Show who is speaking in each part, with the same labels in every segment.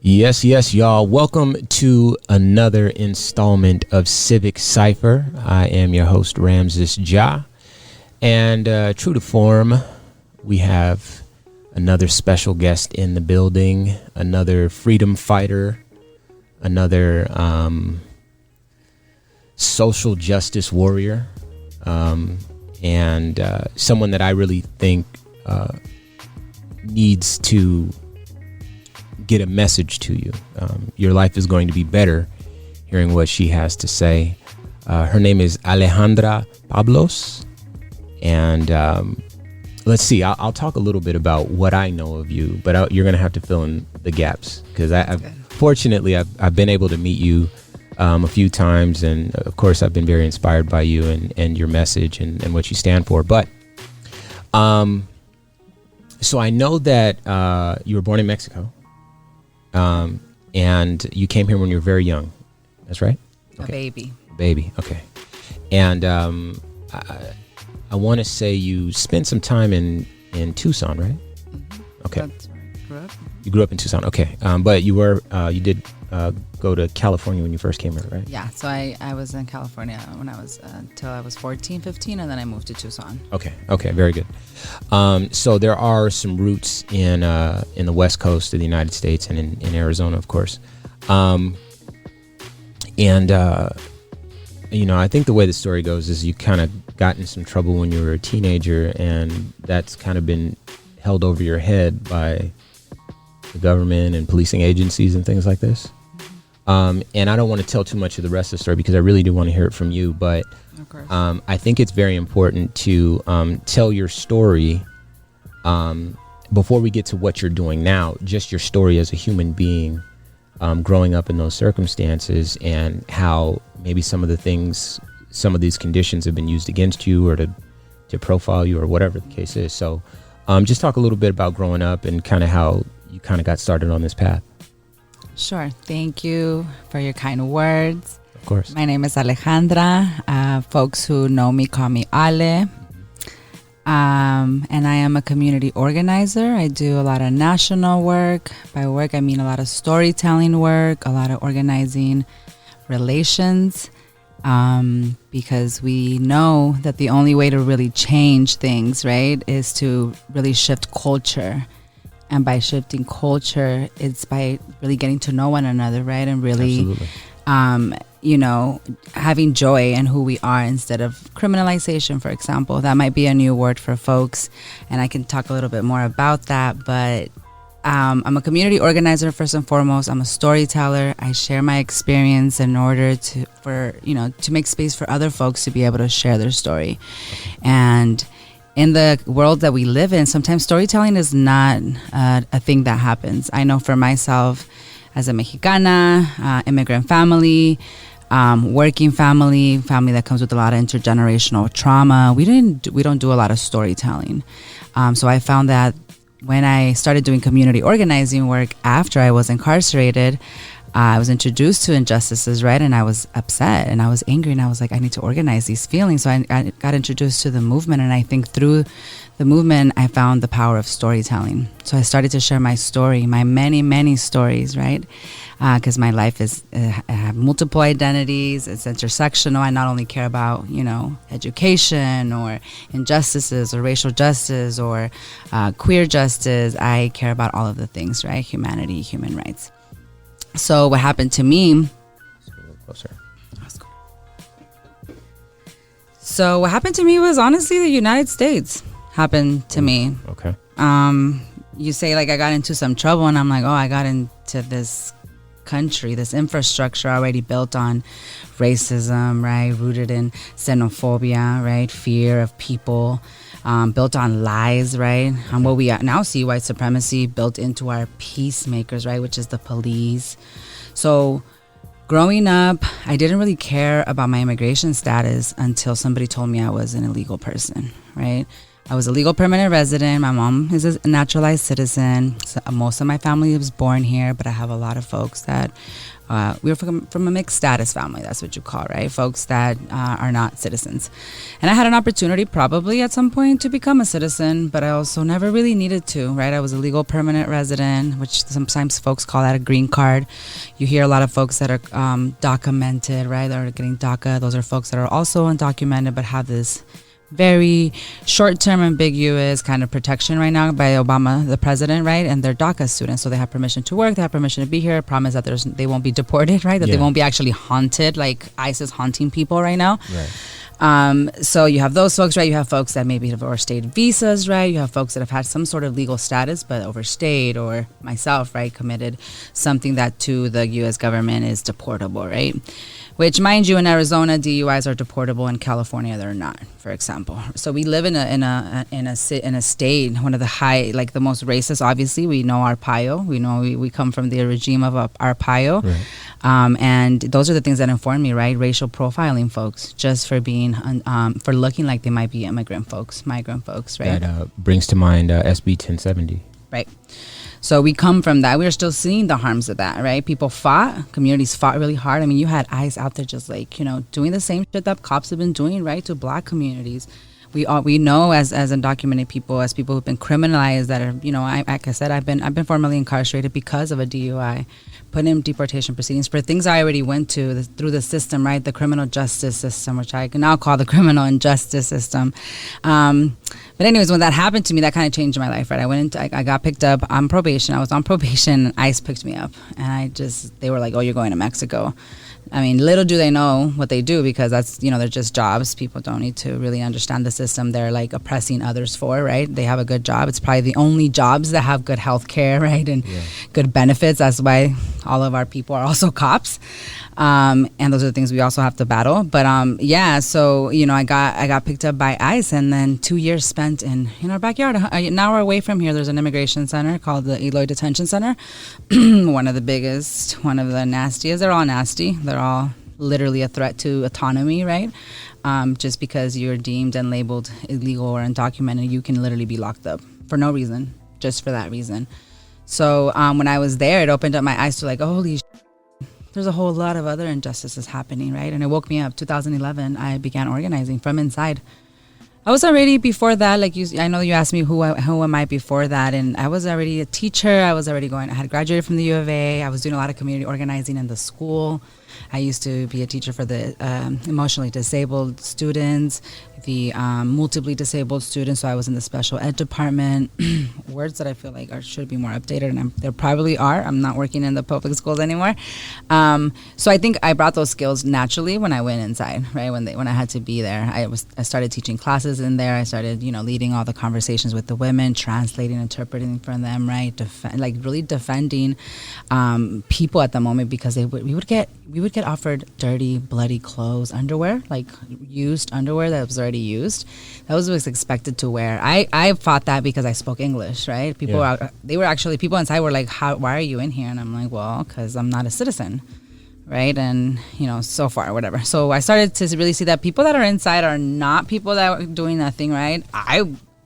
Speaker 1: Yes, y'all. Welcome to another installment of Civic Cipher. I am your host, Ramses Ja. And true to form, we have another special guest in the building, another freedom fighter, another social justice warrior, and someone that I really think needs to get a message to you. Your life is going to be better hearing what she has to say. Her name is Alejandra Pablos. And let's see, I'll talk a little bit about what I know of you, but you're going to have to fill in the gaps because fortunately I've been able to meet you a few times. And of course, I've been very inspired by you and your message and what you stand for. But so I know that you were born in Mexico. And you came here when you were very young. That's right?
Speaker 2: Okay.
Speaker 1: A baby. Okay. And I want to say you spent some time in Tucson, right?
Speaker 2: Mm-hmm.
Speaker 1: Okay.
Speaker 2: That's where I grew up.
Speaker 1: You grew up in Tucson. Okay. But you did go to California when you first came here, right?
Speaker 2: Yeah. So I was in California when I was till I was 14, 15, and then I moved to Tucson.
Speaker 1: Okay. Very good. So there are some roots in the West Coast of the United States and in Arizona, of course. I think the way the story goes is you kind of got in some trouble when you were a teenager, and that's kind of been held over your head by the government and policing agencies and things like this. And I don't want to tell too much of the rest of the story because I really do want to hear it from you. But
Speaker 2: Of course.
Speaker 1: I think it's very important to tell your story before we get to what you're doing now, just your story as a human being, growing up in those circumstances and how maybe some of these conditions have been used against you or to profile you or whatever the case is. So just talk a little bit about growing up and kind of how you kind of got started on this path.
Speaker 2: Sure. Thank you for your kind words.
Speaker 1: Of course.
Speaker 2: My name is Alejandra. Folks who know me call me Ale. And I am a community organizer. I do a lot of national work. By work, I mean a lot of storytelling work, a lot of organizing relations, because we know that the only way to really change things, right, is to really shift culture. And by shifting culture, it's by really getting to know one another, right? And really, having joy in who we are instead of criminalization, for example. That might be a new word for folks, and I can talk a little bit more about that. But I'm a community organizer first and foremost. I'm a storyteller. I share my experience in order to make space for other folks to be able to share their story. And in the world that we live in, sometimes storytelling is not a thing that happens. I know for myself, as a Mexicana, immigrant family, working family that comes with a lot of intergenerational trauma, we don't do a lot of storytelling. So I found that when I started doing community organizing work after I was incarcerated, I was introduced to injustices, right? And I was upset and I was angry and I was like, I need to organize these feelings. So I got introduced to the movement, and I think through the movement, I found the power of storytelling. So I started to share my story, my many, many stories, right? Because my life I have multiple identities. It's intersectional. I not only care about, education or injustices or racial justice or queer justice. I care about all of the things, right? Humanity, human rights. So what happened to me?
Speaker 1: Closer.
Speaker 2: So what happened to me was honestly the United States happened to me.
Speaker 1: Okay.
Speaker 2: You say like I got into some trouble, and I'm like, I got into this country, this infrastructure already built on racism, right? Rooted in xenophobia, right? Fear of people. Built on lies, right? And what we now see, white supremacy built into our peacemakers, right? Which is the police. So growing up, I didn't really care about my immigration status until somebody told me I was an illegal person, right? I was a legal permanent resident. My mom is a naturalized citizen. So most of my family was born here, but I have a lot of folks that we were from a mixed status family. That's what you call, right? Folks that are not citizens. And I had an opportunity probably at some point to become a citizen, but I also never really needed to, right? I was a legal permanent resident, which sometimes folks call that a green card. You hear a lot of folks that are documented, right? That are getting DACA. Those are folks that are also undocumented but have this very short-term ambiguous kind of protection right now by Obama, the president, right? And they're DACA students, so they have permission to work, they have permission to be here, promise that they won't be deported, right? That they won't be actually haunted, like ICE is haunting people right now. Right. So you have those folks, right? You have folks that maybe have overstayed visas, right? You have folks that have had some sort of legal status but overstayed, or myself, right, committed something that to the U.S. government is deportable, right? Which, mind you, in Arizona, DUIs are deportable. In California, they're not, for example. So we live in a state, one of the high, like the most racist. Obviously, we know Arpaio. We know we come from the regime of Arpaio, right. And those are the things that inform me, right? Racial profiling, folks, just for being for looking like they might be migrant folks, right?
Speaker 1: That brings to mind SB 1070,
Speaker 2: right? So we come from that. We're still seeing the harms of that, right? Communities fought really hard. I mean, you had ICE out there just like, doing the same shit that cops have been doing, right, to black communities. We know as undocumented people, as people who've been criminalized, that are, like I said, I've been formerly incarcerated because of a DUI, put in deportation proceedings for things I already went to through the system, right? The criminal justice system, which I can now call the criminal injustice system. But anyways, when that happened to me, that kind of changed my life, right? I got picked up on probation. I was on probation, and ICE picked me up, and they were like, "Oh, you're going to Mexico." I mean, little do they know what they do, because that's, they're just jobs. People don't need to really understand the system they're like oppressing others for, right? They have a good job. It's probably the only jobs that have good health care, right? And good benefits. That's why all of our people are also cops. And those are the things we also have to battle. But so, I got picked up by ICE, and then 2 years spent in our backyard. An hour away from here, there's an immigration center called the Eloy Detention Center. One of the biggest, one of the nastiest. They're all nasty. They're all literally a threat to autonomy, right? Just because you're deemed and labeled illegal or undocumented, you can literally be locked up for no reason, just for that reason. So when I was there, it opened up my eyes to like, holy shit, there's a whole lot of other injustices happening, right? And it woke me up. 2011, I began organizing from inside. I was already before that, I know you asked me who am I before that, and I was already a teacher. I had graduated from the U of A. I was doing a lot of community organizing in the school. I used to be a teacher for the emotionally disabled students, the multiply disabled students. So I was in the special ed department. Words that I feel like should be more updated, and there probably are. I'm not working in the public schools anymore. So I think I brought those skills naturally when I went inside, right? When I had to be there, I started teaching classes in there. I started, leading all the conversations with the women, translating, interpreting for them, right? Really defending people at the moment, because we would get offered dirty, bloody clothes, underwear, like used underwear that was already used. That was expected to wear. I fought that because I spoke English, right? People inside were like, why are you in here? And I'm like, well, because I'm not a citizen, right? And, so far, whatever. So I started to really see that people that are inside are not people that are doing nothing, right?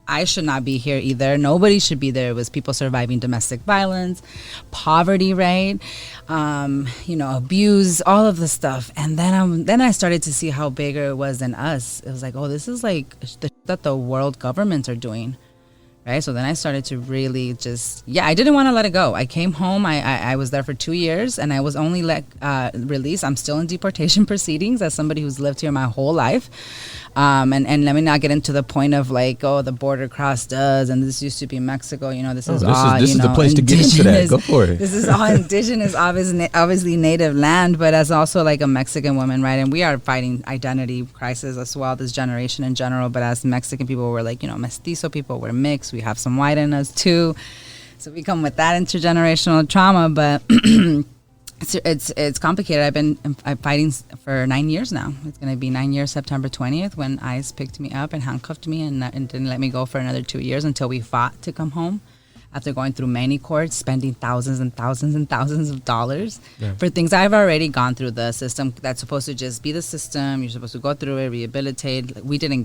Speaker 2: I should not be here either. Nobody should be there. It was people surviving domestic violence, poverty, right? Abuse, all of the stuff. And then I started to see how bigger it was than us. It was like, oh, this is like that the world governments are doing, right? So then I started to really I didn't want to let it go. I came home. I was there for 2 years, and I was only released. I'm still in deportation proceedings as somebody who's lived here my whole life. And let me not get into the point of like, oh, the border crossed us, and this used to be Mexico. This is
Speaker 1: the place to get into that. Go for it.
Speaker 2: This is all indigenous, obviously native land, but as also like a Mexican woman, right? And we are fighting identity crisis as well, this generation in general. But as Mexican people, we're like, mestizo people, we're mixed. We have some white in us too, so we come with that intergenerational trauma. But it's complicated. I'm fighting for 9 years now. It's going to be 9 years September 20th when ICE picked me up and handcuffed me and didn't let me go for another 2 years until we fought to come home after going through many courts, spending thousands and thousands and thousands of dollars for things I've already gone through the system that's supposed to just be the system. You're supposed to go through it, rehabilitate. I didn't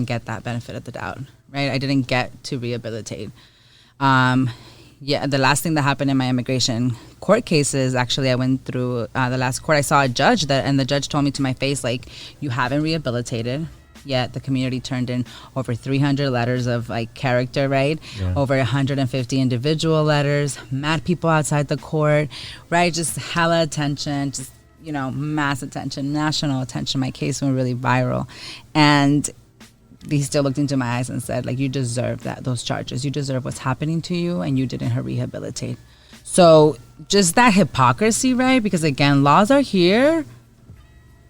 Speaker 2: get that benefit of the doubt, right? I didn't get to rehabilitate. The last thing that happened in my immigration court cases, actually, I went through the last court. I saw a judge and the judge told me to my face, like, you haven't rehabilitated. Yet the community turned in over 300 letters of like character, right? Yeah. Over 150 individual letters, mad people outside the court, right? Just hella attention, just, mass attention, national attention. My case went really viral. And he still looked into my eyes and said, like, you deserve those charges. You deserve what's happening to you, and you didn't rehabilitate. So just that hypocrisy, right? Because again, laws are here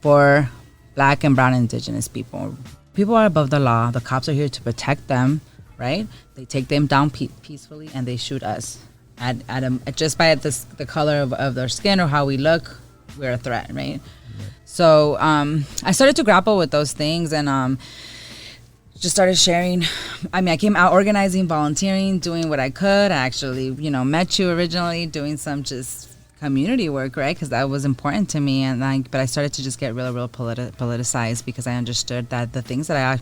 Speaker 2: for Black and brown indigenous people. People are above the law. The cops are here to protect them, right? They take them down peacefully, and they shoot us just by the color of their skin or how we look. We're a threat, right? Yeah. So I started to grapple with those things, and just started sharing. I came out organizing, volunteering, doing what I could. I actually, met you originally doing some just community work, right? Because that was important to me, but I started to just get real politicized because I understood that the things that I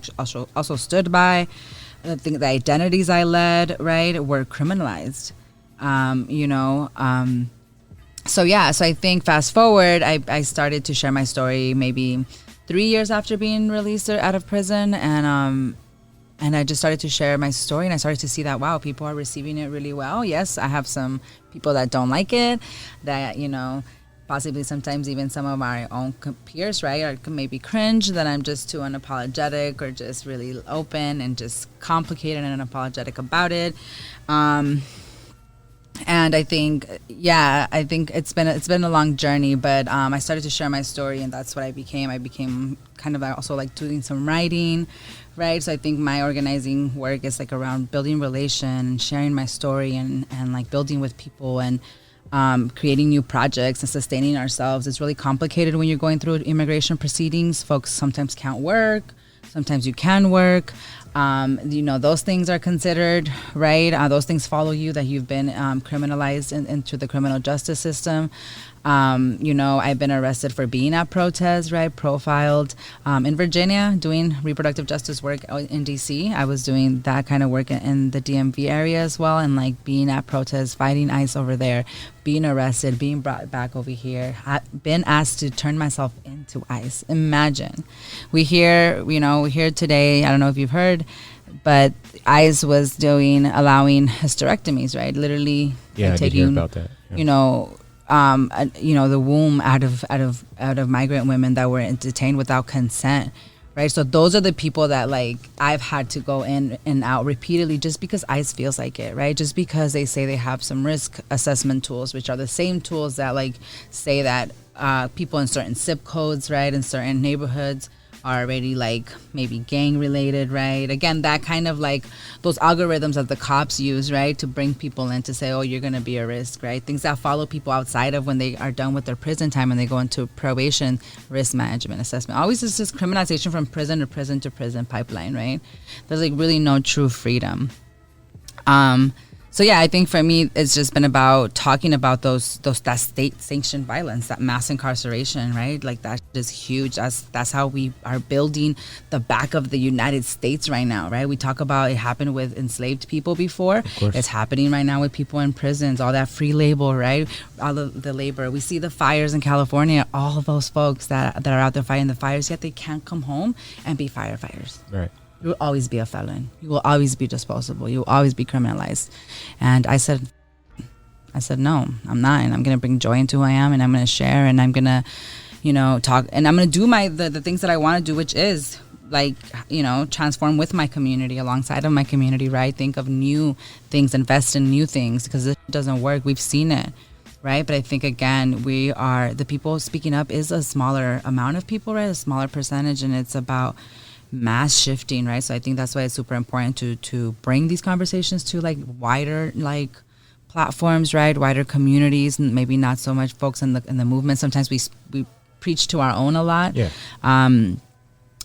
Speaker 2: also stood by, the identities I led, right, were criminalized. So I think fast forward, I started to share my story maybe 3 years after being released out of prison, and I just started to share my story, and I started to see that, wow, people are receiving it really well. Yes, I have some people that don't like it, that, possibly sometimes even some of my own peers, right, or maybe cringe that I'm just too unapologetic or just really open and just complicated and unapologetic about it. And I think it's been a long journey, but I started to share my story, and that's what I became. I became kind of also like doing some writing, right? So I think my organizing work is like around building relation, sharing my story, and like building with people, and creating new projects and sustaining ourselves. It's really complicated when you're going through immigration proceedings. Folks sometimes can't work, sometimes you can work. Those things are considered, right? Those things follow you, that you've been criminalized into the criminal justice system. I've been arrested for being at protests, right? Profiled in Virginia, doing reproductive justice work in DC. I was doing that kind of work in the DMV area as well, and like being at protests, fighting ICE over there, being arrested, being brought back over here. I've been asked to turn myself into ICE. Imagine. We hear today, I don't know if you've heard, but ICE was allowing hysterectomies, right? Literally
Speaker 1: I did hear about that. Yeah.
Speaker 2: The womb out of migrant women that were detained without consent, right? So those are the people that like I've had to go in and out repeatedly just because ICE feels like it, right? Just because they say they have some risk assessment tools, which are the same tools that like say that people in certain zip codes, right, in certain neighborhoods are already like maybe gang related, right? Again, that kind of like those algorithms that the cops use, right, to bring people in to say, oh, you're going to be a risk, right? Things that follow people outside of when they are done with their prison time and they go into probation, risk management assessment. Always is this criminalization from prison to prison to prison pipeline, right? There's like really no true freedom. So yeah, I think for me, it's just been about talking about that state-sanctioned violence, that mass incarceration, right? Like that is huge. That's how we are building the back of the United States right now, right? We talk about it happened with enslaved people before. It's happening right now with people in prisons, all that free labor, right? All of the labor. We see the fires in California, all of those folks that are out there fighting the fires, yet they can't come home and be firefighters.
Speaker 1: Right.
Speaker 2: You will always be a felon. You will always be disposable. You will always be criminalized. And I said, no, I'm not. And I'm going to bring joy into who I am, and I'm going to share, and I'm going to, talk, and I'm going to do the things that I want to do, which is like, transform with my community, alongside of my community, right? Think of new things, invest in new things, because this doesn't work. We've seen it, right? But I think, again, the people speaking up is a smaller amount of people, right? A smaller percentage, and it's about mass shifting, right? So I think that's why it's super important to bring these conversations to like wider like platforms, right? Wider communities, and maybe not so much folks in the movement. Sometimes we preach to our own a lot.
Speaker 1: Yeah.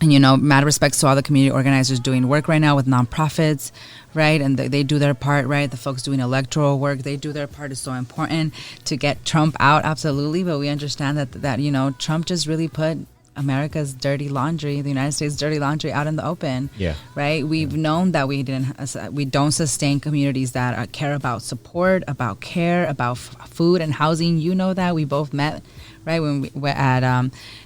Speaker 2: And, mad respects to all the community organizers doing work right now with nonprofits, right? And they do their part, right? The folks doing electoral work, they do their part. Is so important to get Trump out, absolutely. But we understand that Trump just really put America's dirty laundry, the United States' dirty laundry, out in the open.
Speaker 1: Yeah.
Speaker 2: Right. We've known that we don't sustain communities that care about support, about care, about food and housing. You know that we both met, right, when we were at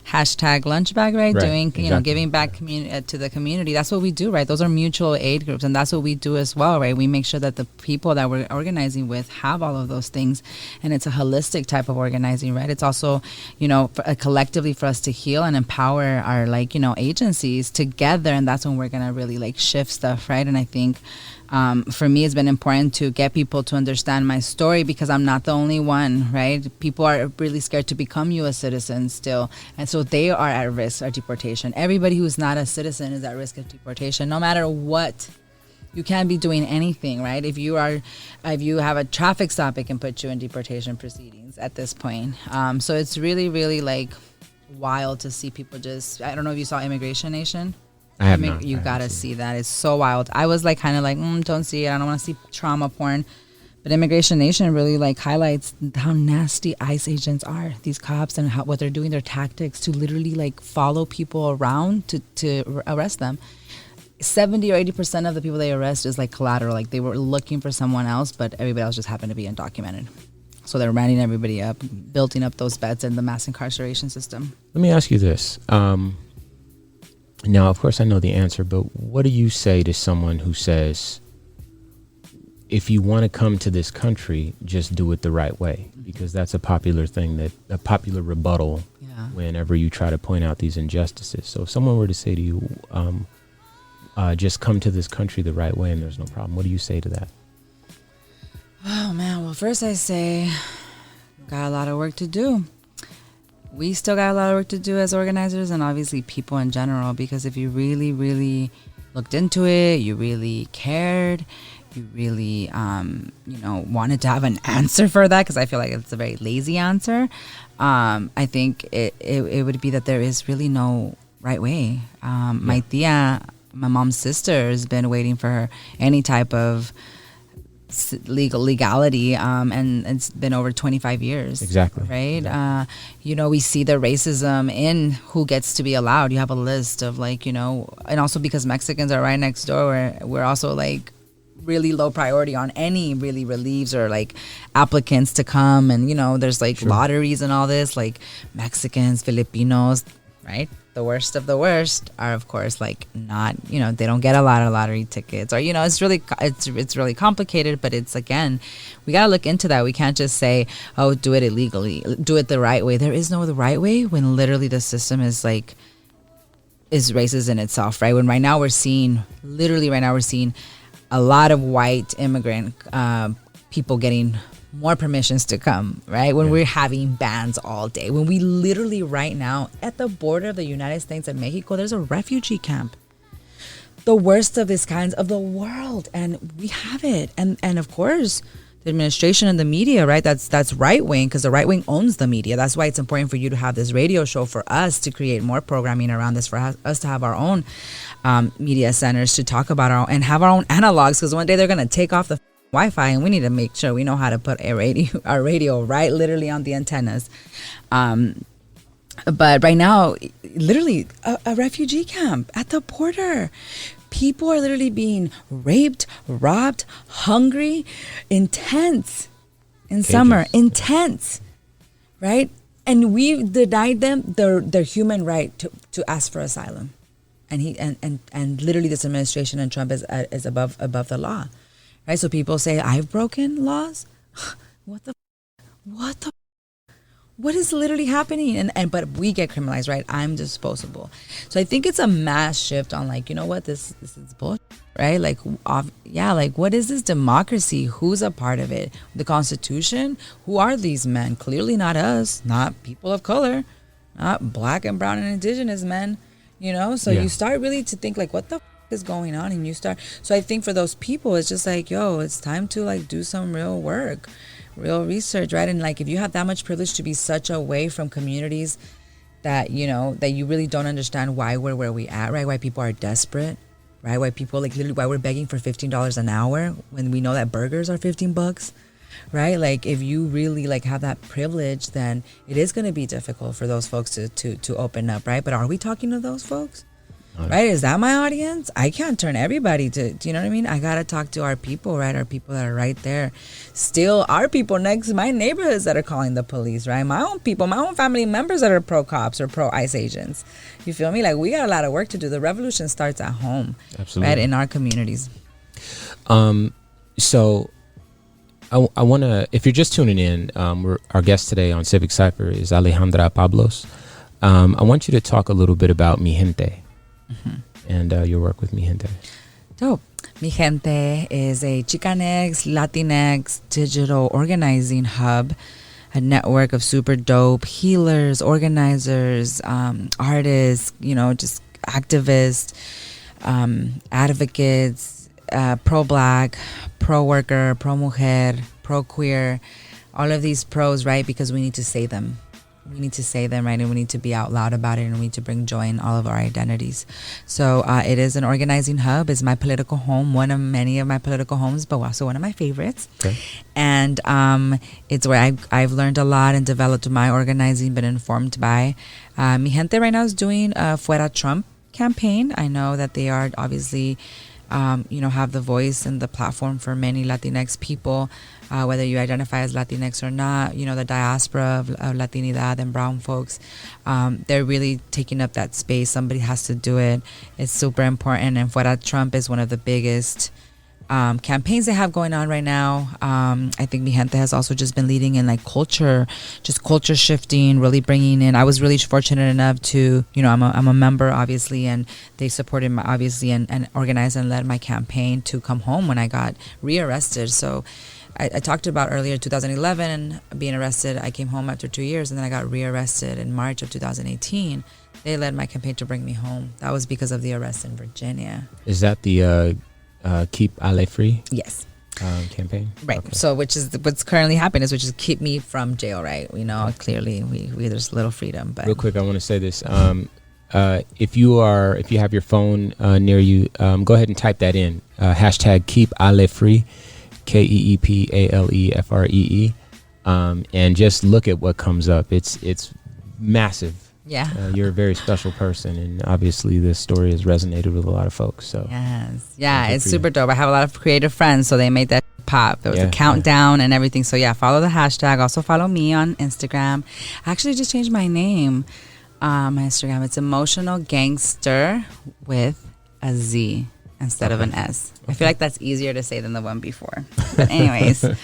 Speaker 2: hashtag lunchbag, right? Doing,
Speaker 1: exactly.
Speaker 2: Giving back to the community. That's what we do, right? Those are mutual aid groups, and that's what we do as well, right? We make sure that the people that we're organizing with have all of those things, and it's a holistic type of organizing, right? It's also, collectively for us to heal and empower our agencies together, and that's when we're gonna really shift stuff, right? And I think for me, it's been important to get people to understand my story, because I'm not the only one, right? People are really scared to become U.S. citizens still, and so they are at risk of deportation. Everybody who's not a citizen is at risk of deportation, no matter what. You can't be doing anything, right? If you have a traffic stop, it can put you in deportation proceedings at this point. So it's really, really wild to see people just. I don't know if you saw Immigration Nation.
Speaker 1: I have not.
Speaker 2: You gotta see that. It's so wild. I was don't see it. I don't want to see trauma porn. But Immigration Nation really highlights how nasty ICE agents are, these cops, and what they're doing, their tactics to literally follow people around to arrest them. 70 or 80% of the people they arrest is collateral. They were looking for someone else, but everybody else just happened to be undocumented. So they're rounding everybody up, building up those beds in the mass incarceration system.
Speaker 1: Let me ask you this. Now, of course, I know the answer, but what do you say to someone who says, if you want to come to this country, just do it the right way? Because that's a popular thing, a popular rebuttal whenever you try to point out these injustices. So if someone were to say to you, just come to this country the right way and there's no problem, what do you say to that?
Speaker 2: Oh, man. Well, first I say, got a lot of work to do. We still got a lot of work to do as organizers, and obviously people in general, because if you really, really looked into it, you really cared, you really, wanted to have an answer for that, because I feel like it's a very lazy answer. I think it would be that there is really no right way. My tia, my mom's sister, has been waiting for any type of legality, and it's been over 25 years. Exactly. Right.
Speaker 1: Exactly.
Speaker 2: We see the racism in who gets to be allowed. You have a list of and also because Mexicans are right next door, we're also really low priority on any really relieves or applicants to come, and there's
Speaker 1: Sure.
Speaker 2: lotteries and all this, Mexicans, Filipinos, right? The worst of the worst are, of course, not, they don't get a lot of lottery tickets, or, it's really complicated. But it's, again, we got to look into that. We can't just say, oh, do it illegally, do it the right way. There is no the right way when literally the system is racist in itself, right? When right now we're seeing a lot of white immigrant people getting more permissions to come, right? When we're having bans all day, when we literally right now at the border of the United States and Mexico, there's a refugee camp, the worst of these kinds of the world, and we have it. And of course, the administration and the media, right? That's right wing, because the right wing owns the media. That's why it's important for you to have this radio show, for us to create more programming around this, for us to have our own media centers to talk about and have our own analogs, because one day they're gonna take off the Wi-Fi, and we need to make sure we know how to put our radio right literally on the antennas. But right now, literally a refugee camp at the border. People are literally being raped, robbed, hungry, intense in summer, intense, right? And we've denied them their human right to ask for asylum. And literally this administration and Trump is above the law. Right, so people say, I've broken laws? What is literally happening? But we get criminalized, right? I'm disposable. So I think it's a mass shift on this is bullshit, right? What is this democracy? Who's a part of it? The Constitution? Who are these men? Clearly not us, not people of color, not black and brown and indigenous men, So you start really to think what the is going on, and you start. So I think for those people, it's just it's time to do some real work, real research, right? And if you have that much privilege to be such away from communities that, you know, that you really don't understand why we're where we at, right? Why people are desperate, right? Why people, like, literally why we're begging for $15 an hour when we know that burgers are $15, right? Like, if you really, like, have that privilege, then it is going to be difficult for those folks to open up, right? But are we talking to those folks? Right? Is that my audience? I can't turn everybody to, you know what I mean? I got to talk to our people, right? Our people that are right there. Still, our people next to my neighborhoods that are calling the police, right? My own people, my own family members that are pro-cops or pro-ICE agents. You feel me? Like, we got a lot of work to do. The revolution starts at home. Absolutely. Right? In our communities.
Speaker 1: So I want to, if you're just tuning in, our guest today on Civic Cipher is Alejandra Pablos. I want you to talk a little bit about Mi Gente. And your work with Mi Gente.
Speaker 2: Dope. Mi Gente is a Chicanx, Latinx digital organizing hub, a network of super dope healers, organizers, artists, you know, just activists, advocates, pro-black, pro-worker, pro-mujer, pro-queer, all of these pros, right? Because we need to say them. We need to say them, right? And we need to be out loud about it, and we need to bring joy in all of our identities. So it is an organizing hub. It's my political home, one of many of my political homes, but also one of my favorites. Okay. And it's where I've learned a lot and developed my organizing, been informed by. Mi Gente right now is doing a Fuera Trump campaign. I know that they are obviously, you know, have the voice and the platform for many Latinx people, whether you identify as Latinx or not, you know, the diaspora of Latinidad and brown folks, they're really taking up that space. Somebody has to do it. It's super important. And Fuera Trump is one of the biggest campaigns they have going on right now. I think Mi Gente has also just been leading in, like, culture shifting, really bringing in. I was really fortunate enough to, you know, I'm a member obviously, and they supported my, obviously, and organized and led my campaign to come home when I got rearrested. So I talked about earlier 2011 being arrested. I came home after 2 years, and then I got rearrested in March of 2018. They led my campaign to bring me home. That was because of the arrest in Virginia.
Speaker 1: Is that the Keep Ale Free?
Speaker 2: Yes.
Speaker 1: Campaign?
Speaker 2: Right.
Speaker 1: Okay.
Speaker 2: So which is what's currently happening, which is keep me from jail, right? You know, clearly we there's little freedom. But
Speaker 1: real quick, I want to say this. If you have your phone near you, go ahead and type that in. Hashtag Keep Ale Free, KeepAleFree, and just look at what comes up. It's massive.
Speaker 2: Yeah.
Speaker 1: You're a very special person, and obviously this story has resonated with a lot of folks. So
Speaker 2: yes, yeah, it's super dope. I have a lot of creative friends, so they made that pop. There was a countdown and everything. So yeah, follow the hashtag. Also follow me on Instagram. I actually just changed my name. My Instagram, it's Emotional Gangster with a Z instead of an S. I feel like that's easier to say than the one before. But anyways, well,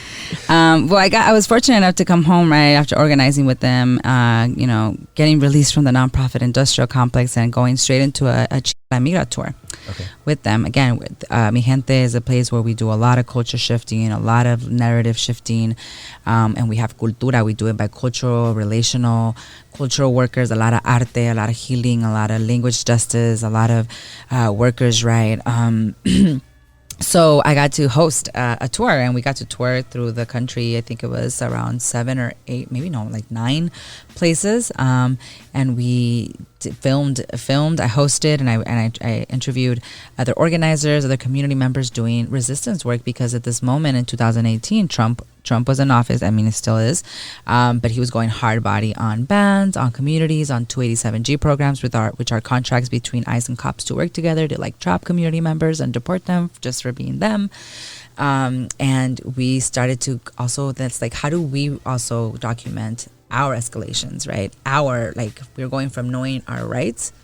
Speaker 2: I was fortunate enough to come home right after organizing with them, you know, getting released from the nonprofit industrial complex and going straight into a Migra tour with them. Again, Mi Gente is a place where we do a lot of culture shifting, a lot of narrative shifting, and we have cultura. We do it by cultural workers, a lot of arte, a lot of healing, a lot of language justice, a lot of workers' right. So I got to host a tour, and we got to tour through the country. I think it was around 7 or 8, maybe no, like 9 places. And we filmed. I hosted, and I interviewed other organizers, other community members doing resistance work, because at this moment in 2018, Trump was in office. I mean, it still is, but he was going hard body on bans, on communities, on 287G programs, which are contracts between ICE and cops to work together to, like, trap community members and deport them just for being them. And we started to also, that's like, how do we also document our escalations, right? We're going from knowing our rights,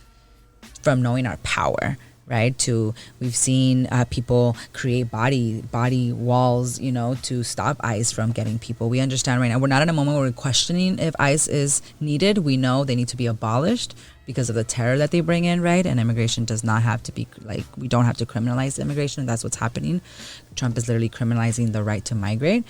Speaker 2: from knowing our power, right? To, we've seen people create body walls, you know, to stop ICE from getting people. We understand right now we're not in a moment where we're questioning if ICE is needed. We know they need to be abolished because of the terror that they bring in, right? And immigration does not have to be, like, we don't have to criminalize immigration. That's what's happening. Trump is literally criminalizing the right to migrate.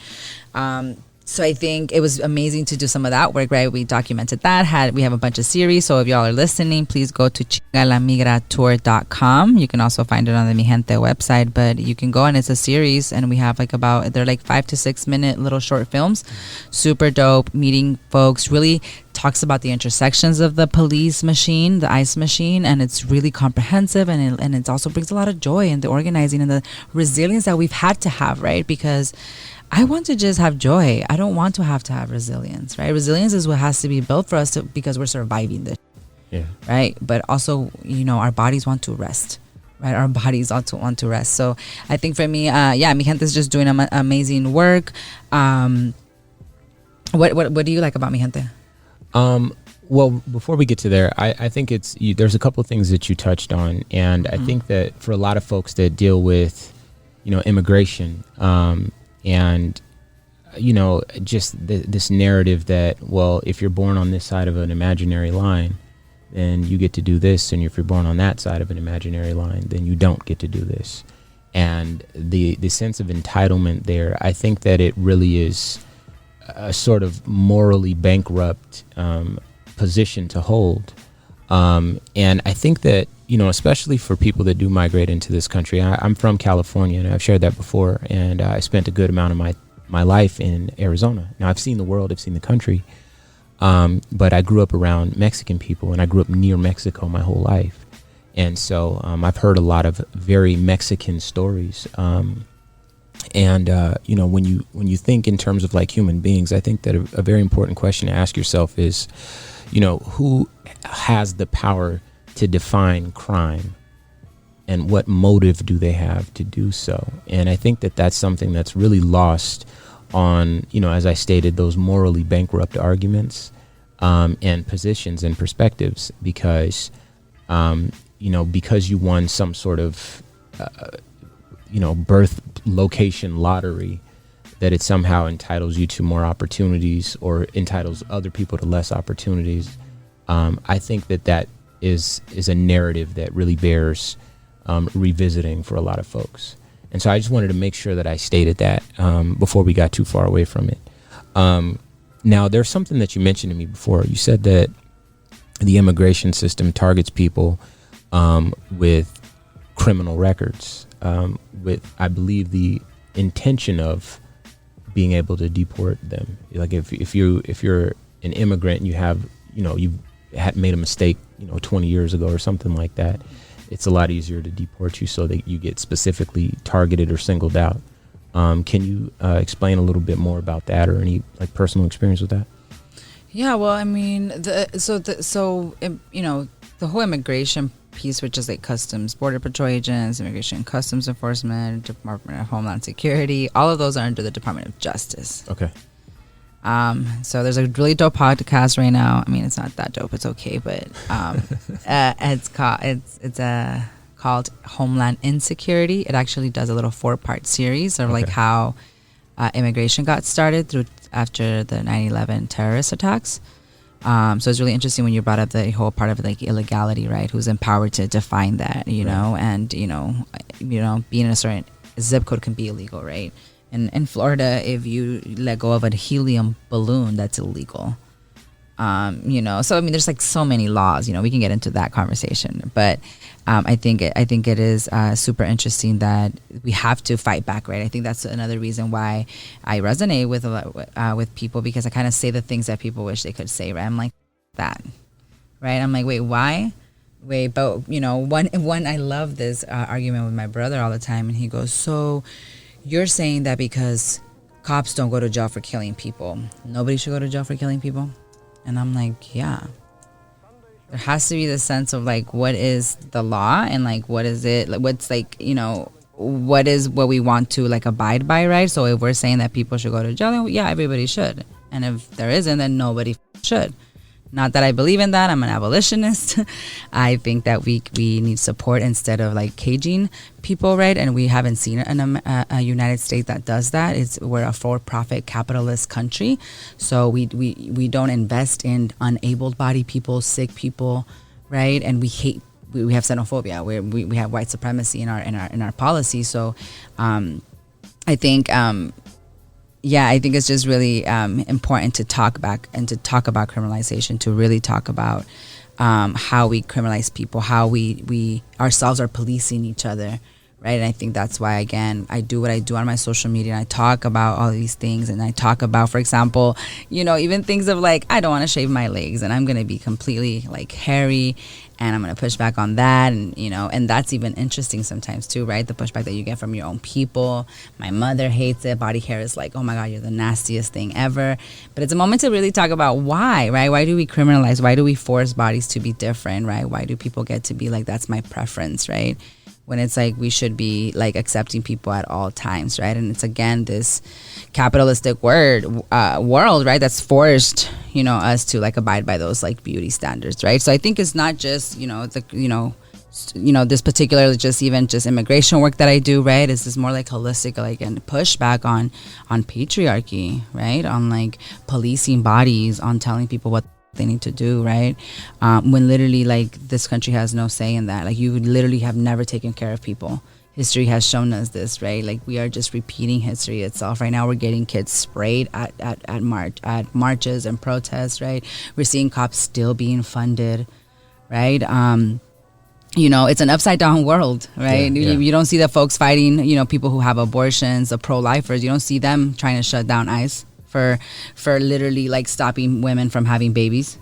Speaker 2: So I think it was amazing to do some of that work, right? We documented that. We have a bunch of series. So if y'all are listening, please go to chingalamigratour.com. You can also find it on the Mi Gente website, but you can go and it's a series, and we have they're like 5 to 6 minute little short films. Super dope, meeting folks, really talks about the intersections of the police machine, the ICE machine, and it's really comprehensive, and it also brings a lot of joy in the organizing and the resilience that we've had to have, right? Because I want to just have joy. I don't want to have resilience, right? Resilience is what has to be built for us because we're surviving this, right? But also, our bodies want to rest, right? Our bodies also want to rest. So I think for me, Mi Gente is just doing amazing work. What do you like about Mi Gente?
Speaker 1: Well, before we get to there, I think there's a couple of things that you touched on, and I think that for a lot of folks that deal with, immigration, and just this narrative that, well, if you're born on this side of an imaginary line, then you get to do this, and if you're born on that side of an imaginary line, then you don't get to do this. And the sense of entitlement there, I think that it really is a sort of morally bankrupt position to hold. And I think that, especially for people that do migrate into this country, I'm from California, and I've shared that before, and I spent a good amount of my life in Arizona. Now, I've seen the world, I've seen the country, but I grew up around Mexican people, and I grew up near Mexico my whole life. And so I've heard a lot of very Mexican stories. And when you think in terms of like human beings, I think that a very important question to ask yourself is, who has the power to define crime, and what motive do they have to do so? And I think that that's something that's really lost on, as I stated, those morally bankrupt arguments and positions and perspectives, because because you won some sort of birth location lottery, that it somehow entitles you to more opportunities or entitles other people to less opportunities. I think that is a narrative that really bears revisiting for a lot of folks. And so I just wanted to make sure that I stated that before we got too far away from it. Now, there's something that you mentioned to me before. You said that the immigration system targets people with criminal records, with, I believe, the intention of being able to deport them. Like if you're an immigrant and you have, you've had made a mistake, 20 years ago or something like that, it's a lot easier to deport you so that you get specifically targeted or singled out. Can you explain a little bit more about that, or any like personal experience with that?
Speaker 2: Yeah, well, I mean, the whole immigration piece, which is like Customs, Border Patrol agents, Immigration and Customs Enforcement, Department of Homeland Security, all of those are under the Department of Justice.
Speaker 1: Okay.
Speaker 2: So there's a really dope podcast right now. I mean, it's not that dope. It's okay, but it's called Homeland Insecurity. It actually does a little 4-part series of like how immigration got started after the 9/11 terrorist attacks. So it's really interesting when you brought up the whole part of like illegality, right? Who's empowered to define that, know, and being in a certain zip code can be illegal, right? And in Florida, if you let go of a helium balloon, that's illegal. So I mean, there's like so many laws. We can get into that conversation, but I think it is super interesting that we have to fight back, right? I think that's another reason why I resonate with people, because I kind of say the things that people wish they could say, right? I'm like that, right? I'm like, wait, why? Wait, but one I love this argument with my brother all the time, and he goes, so you're saying that because cops don't go to jail for killing people, nobody should go to jail for killing people? And I'm like, yeah. There has to be the sense of like, what is the law, and like, what is it? Like, what's like, what is what we want to like abide by, right? So if we're saying that people should go to jail, then yeah, everybody should. And if there isn't, then nobody should. Not that I believe in that. I'm an abolitionist. I think that we need support instead of like caging people, right? And we haven't seen a United States that does that. We're a for-profit capitalist country, so we don't invest in unabled bodied people, sick people, right? And we hate. We have xenophobia. We have white supremacy in our policy. So, I think. yeah, I think it's just really important to talk back and to talk about criminalization, to really talk about how we criminalize people, how we ourselves are policing each other, right? And I think that's why, again, I do what I do on my social media, and I talk about all these things, and I talk about, for example, even things of like, I don't want to shave my legs, and I'm going to be completely like hairy, and I'm going to push back on that. And, and that's even interesting sometimes too, right? The pushback that you get from your own people. My mother hates it. Body hair is like, oh my God, you're the nastiest thing ever. But it's a moment to really talk about why, right? Why do we criminalize? Why do we force bodies to be different, right? Why do people get to be like, that's my preference, right? When it's like we should be like accepting people at all times, right? And it's, again, this capitalistic world, right, that's forced, us to like abide by those like beauty standards, right? So I think it's not just, this particular just immigration work that I do, right? It's just more like holistic, like, and pushback on patriarchy, right? On like policing bodies, on telling people what they need to do, right? When literally, like, this country has no say in that. Like, you literally have never taken care of people. History has shown us this, right? Like, we are just repeating history itself. Right now, we're getting kids sprayed at marches and protests, right? We're seeing cops still being funded, right? It's an upside down world, right?
Speaker 1: Yeah.
Speaker 2: You don't see the folks fighting, people who have abortions, the pro-lifers. You don't see them trying to shut down ICE for literally like stopping women from having babies,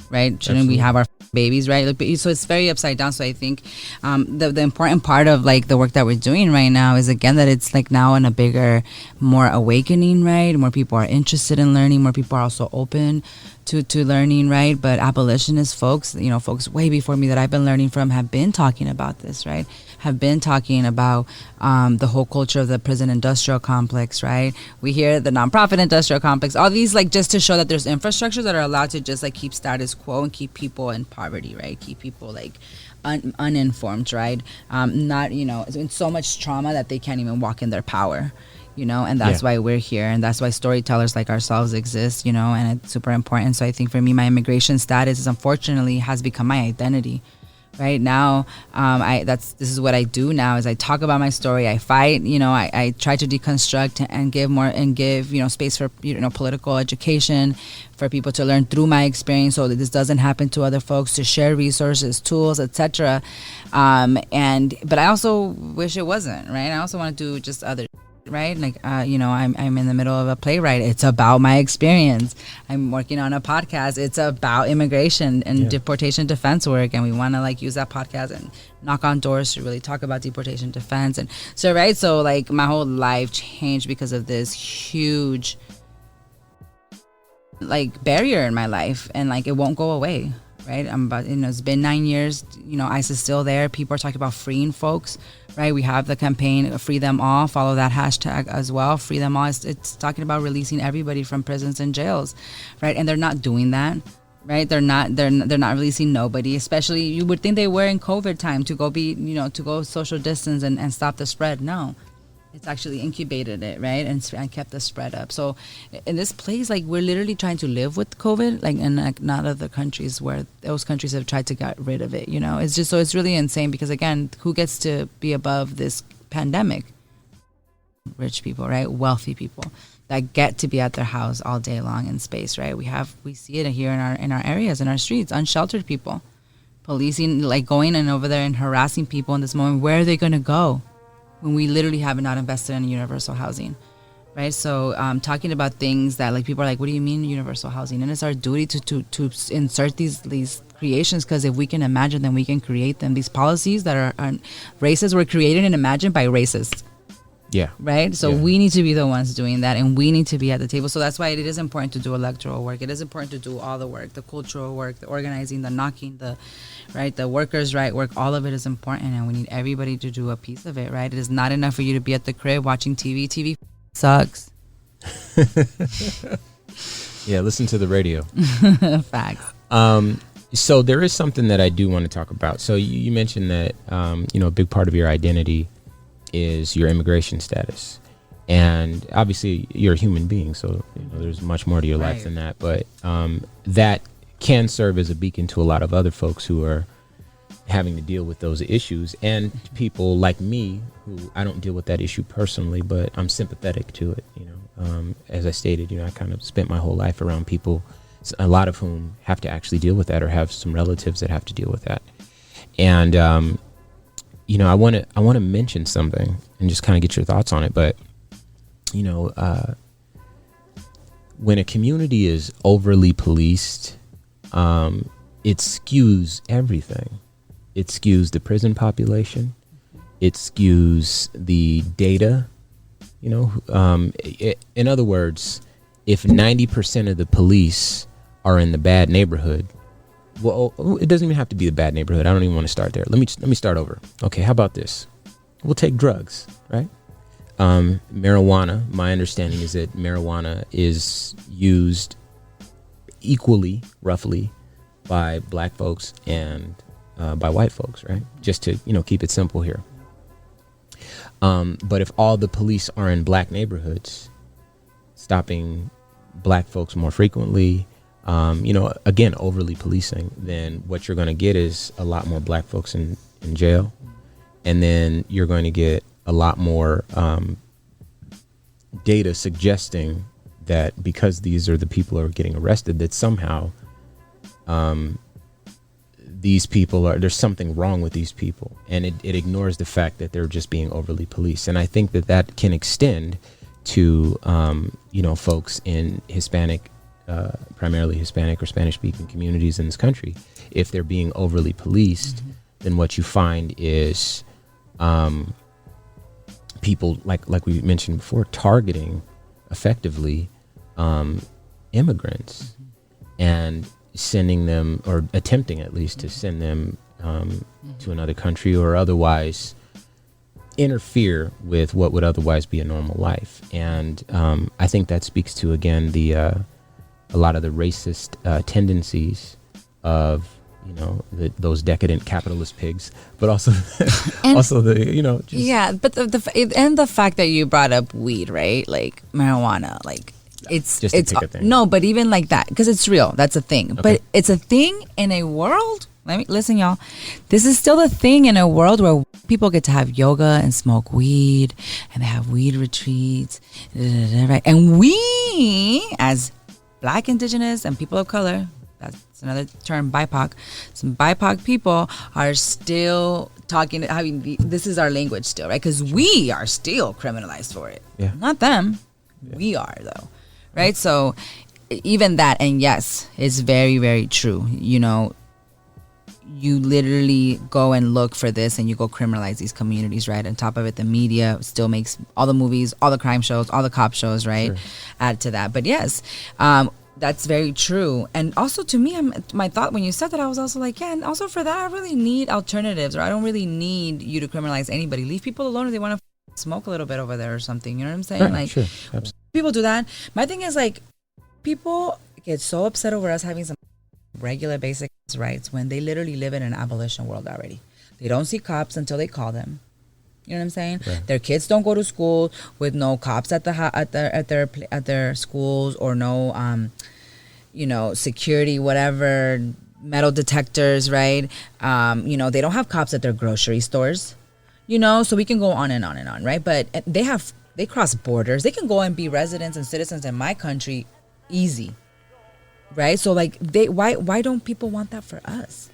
Speaker 2: right? Shouldn't Absolutely. We have our babies, right? So it's very upside down. So I think the important part of like the work that we're doing right now is, again, that it's like now in a bigger, more awakening, right? More people are interested in learning. More people are also open to learning, right? But abolitionist folks, folks way before me that I've been learning from, have been talking about this, right? Have been talking about the whole culture of the prison industrial complex, right? We hear the nonprofit industrial complex, all these, like, just to show that there's infrastructures that are allowed to just like keep status quo and keep people in poverty, right? Keep people like uninformed, right? Not, in so much trauma that they can't even walk in their power. And that's why we're here, and that's why storytellers like ourselves exist, and it's super important. So I think for me, my immigration status unfortunately has become my identity. Right now, this is what I do now, is I talk about my story. I fight, I try to deconstruct and give space for, political education, for people to learn through my experience, so that this doesn't happen to other folks, to share resources, tools, etc. But I also wish it wasn't, right? I also want to do just other, right? Like, I'm in the middle of a playwright. It's about my experience. I'm working on a podcast. It's about immigration and deportation defense work. And we want to like use that podcast and knock on doors to really talk about deportation defense. And so, right. So like my whole life changed because of this huge like barrier in my life, and like, it won't go away. Right. It's been 9 years, ICE is still there. People are talking about freeing folks, right? We have the campaign, Free Them All, follow that hashtag as well. Free Them All. It's talking about releasing everybody from prisons and jails, right? And they're not doing that, right? They're not releasing nobody, especially you would think they were in COVID time to go to go social distance and stop the spread. No. It's actually incubated it, right? And kept the spread up. So in this place, like, we're literally trying to live with COVID, like, in like not other countries where those countries have tried to get rid of it, It's just, so it's really insane because, again, who gets to be above this pandemic? Rich people, right? Wealthy people that get to be at their house all day long in space, right? We see it here in our areas, in our streets, unsheltered people. Policing, like, going and over there and harassing people in this moment. Where are they going to go? When we literally have not invested in universal housing, right? So talking about things that, like, people are like, what do you mean universal housing? And it's our duty to insert these creations, because if we can imagine them, we can create them. These policies that are racist were created and imagined by racists. Yeah. Right? So we need to be the ones doing that, and we need to be at the table. So that's why it is important to do electoral work. It is important to do all the work, the cultural work, the organizing, the knocking, the workers' right work. All of it is important, and we need everybody to do a piece of it, right? It is not enough for you to be at the crib watching TV. TV sucks.
Speaker 1: Yeah, listen to the radio.
Speaker 2: Facts.
Speaker 1: So there is something that I do want to talk about. So you mentioned that, a big part of your identity is your immigration status, and obviously you're a human being, so there's much more to your life than that, but that can serve as a beacon to a lot of other folks who are having to deal with those issues, and people like me who I don't deal with that issue personally, but I'm sympathetic to it. As I stated, I kind of spent my whole life around people, a lot of whom have to actually deal with that, or have some relatives that have to deal with that. And I want to mention something and just kind of get your thoughts on it. But when a community is overly policed, it skews everything. It skews the prison population. It skews the data. In other words, if 90% of the police are in the bad neighborhood, well, it doesn't even have to be the bad neighborhood. I don't even want to start there. Let me start over. Okay, how about this? We'll take drugs, right? Marijuana. My understanding is that marijuana is used equally, roughly, by black folks and by white folks, right? Just to keep it simple here. But if all the police are in black neighborhoods, stopping black folks more frequently, again, overly policing, then what you're going to get is a lot more black folks in jail. And then you're going to get a lot more data suggesting that because these are the people who are getting arrested, that somehow these people there's something wrong with these people. And it ignores the fact that they're just being overly policed. And I think that can extend to, folks in Hispanic, primarily Hispanic or Spanish-speaking communities in this country. If they're being overly policed, then what you find is people, like we mentioned before, targeting effectively immigrants and sending them, or attempting at least to send them to another country, or otherwise interfere with what would otherwise be a normal life. And I think that speaks to, again, a lot of the racist tendencies of those decadent capitalist pigs, but also also the
Speaker 2: but the fact that you brought up weed, right? Like marijuana, like it's
Speaker 1: just to pick a thing.
Speaker 2: No, but even like that, because it's real. That's a thing. Okay. But it's a thing in a world. Listen, y'all. This is still a thing in a world where people get to have yoga and smoke weed, and they have weed retreats, right? And we, as Black, Indigenous, and people of color, that's another term, BIPOC. Some BIPOC people are still talking. This is our language still, right? Because we are still criminalized for it.
Speaker 1: Yeah.
Speaker 2: Not them. Yeah. We are, though, right? So even that, and yes, it's very, very true. You literally go and look for this, and you go criminalize these communities, right? On top of it, the media still makes all the movies, all the crime shows, all the cop shows, right? Sure. Add to that. But yes, that's very true. And also, to me, my thought when you said that, I was also like, yeah, and also for that, I really need alternatives, or I don't really need you to criminalize anybody. Leave people alone if they want to smoke a little bit over there or something. You know what I'm saying?
Speaker 1: Right,
Speaker 2: like,
Speaker 1: sure. Absolutely.
Speaker 2: People do that. My thing is, like, people get so upset over us having some regular basic rights when they literally live in an abolition world already. They don't see cops until they call them. You know what I'm saying? Right. Their kids don't go to school with no cops at their schools, or no security, whatever, metal detectors, right? They don't have cops at their grocery stores. So we can go on and on and on, right? But they cross borders. They can go and be residents and citizens in my country easy. Right? So like why don't people want that for us?